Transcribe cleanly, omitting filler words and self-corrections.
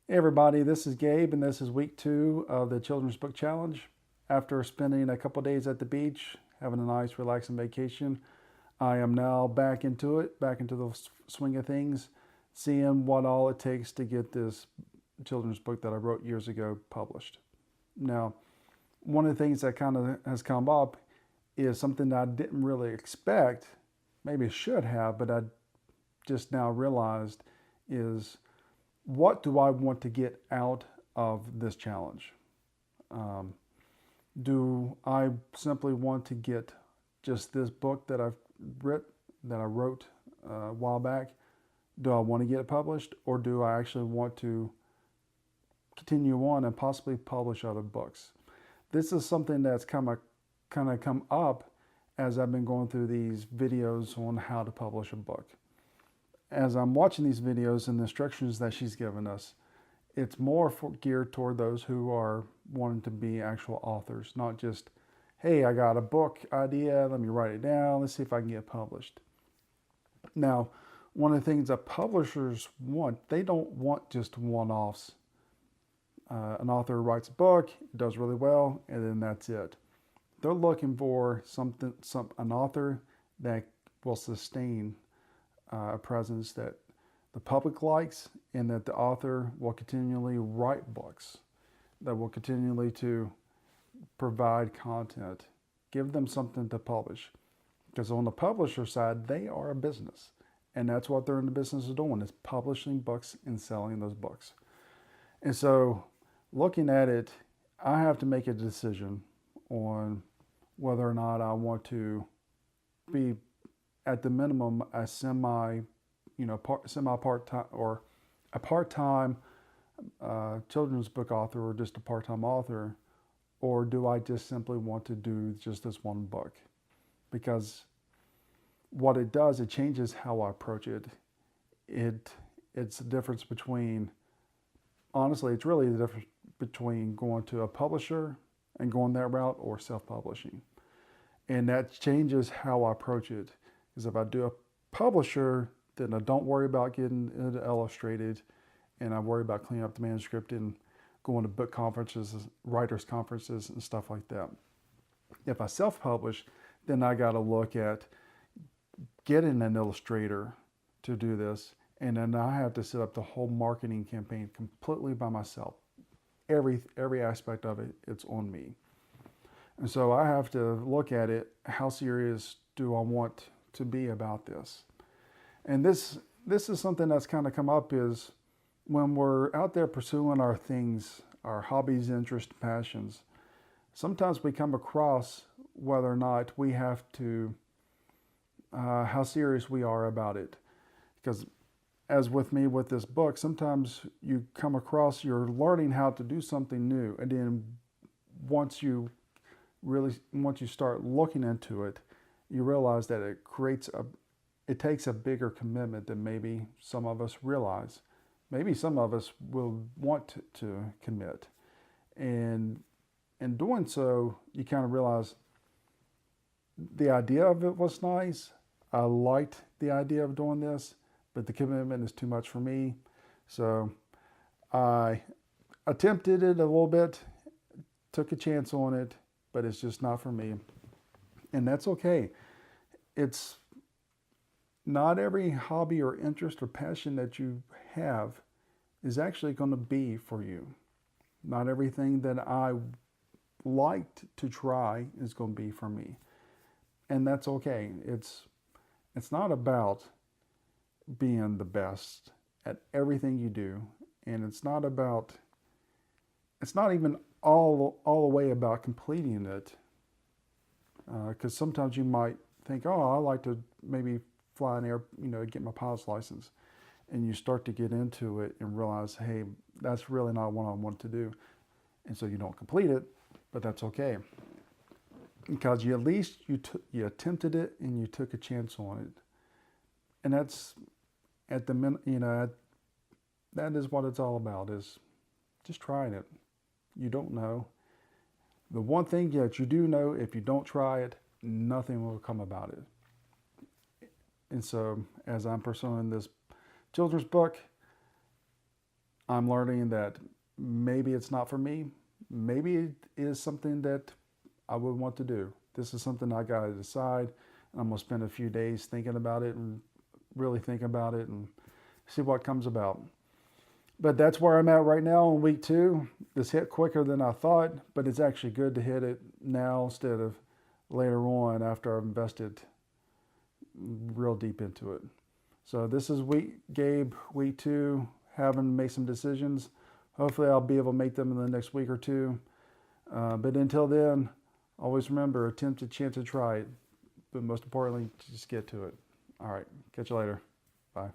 Hey everybody, this is Gabe, and this is week 2 of the Children's Book Challenge. After spending a couple days at the beach, having a nice, relaxing vacation, I am now back into it, back into the swing of things, seeing what all it takes to get this children's book that I wrote years ago published. Now, one of the things that kind of has come up is something that I didn't really expect, maybe should have, but I just now realized is what do I want to get out of this challenge? Um, do I simply want to get just this book that I wrote a while back? Do I want to get it published, or do I actually want to continue on and possibly publish other books? This is something that's kind of come up as I've been going through these videos on how to publish a book. As I'm watching these videos and the instructions that she's given us, it's more geared toward those who are wanting to be actual authors, not just, hey, I got a book idea, let me write it down, let's see if I can get it published. Now, one of the things that publishers want, they don't want just one-offs. An author writes a book, it does really well, and then that's it. They're looking for an author that will sustain a presence that the public likes, and that the author will continually write books, that will continually to provide content, give them something to publish. Because on the publisher side, they are a business, and that's what they're in the business of doing, is publishing books and selling those books. And so looking at it, I have to make a decision on whether or not I want to be at the minimum a semi part-time or a part-time children's book author, or just a part-time author, or do I just simply want to do just this one book? Because what it does, it changes how I approach it. It's the difference between, honestly, it's really the difference between going to a publisher and going that route, or self-publishing. And that changes how I approach it. Because if I do a publisher, then I don't worry about getting it illustrated, and I worry about cleaning up the manuscript and going to book conferences, writers' conferences, and stuff like that. If I self-publish, then I got to look at getting an illustrator to do this, and then I have to set up the whole marketing campaign completely by myself. Every aspect of it, it's on me. And so I have to look at it, how serious do I want to be about this? And this is something that's kind of come up, is when we're out there pursuing our things, our hobbies, interests, passions, sometimes we come across whether or not we have to, how serious we are about it. Because as with me with this book, sometimes you come across, you're learning how to do something new, and then once you start looking into it, you realize that it takes a bigger commitment than maybe some of us realize. Maybe some of us will want to commit, and in doing so, you kind of realize the idea of it was nice. I liked the idea of doing this, but the commitment is too much for me. So I attempted it a little bit, took a chance on it, but it's just not for me. And that's okay. It's not every hobby or interest or passion that you have is actually going to be for you. Not everything that I liked to try is going to be for me. And that's okay. It's not about being the best at everything you do, and it's not even all the way about completing it, because sometimes you might think, oh, I like to maybe fly an air, get my pilot's license, and you start to get into it and realize, hey, that's really not what I want to do, and so you don't complete it, but that's okay, because at least you attempted it and you took a chance on it, and that's at the that is what it's all about, is just trying it. You don't know. The one thing that you do know, if you don't try it, nothing will come about it. And so, as I'm pursuing this children's book, I'm learning that maybe it's not for me. Maybe it is something that I would want to do. This is something I got to decide. And I'm going to spend a few days thinking about it and really think about it and see what comes about. But that's where I'm at right now in week 2. This hit quicker than I thought, but it's actually good to hit it now instead of later on after I've invested real deep into it. So this is Gabe, week 2, having to make some decisions. Hopefully I'll be able to make them in the next week or 2. But until then, always remember, attempt a chance to try it. But most importantly, just get to it. All right, catch you later. Bye.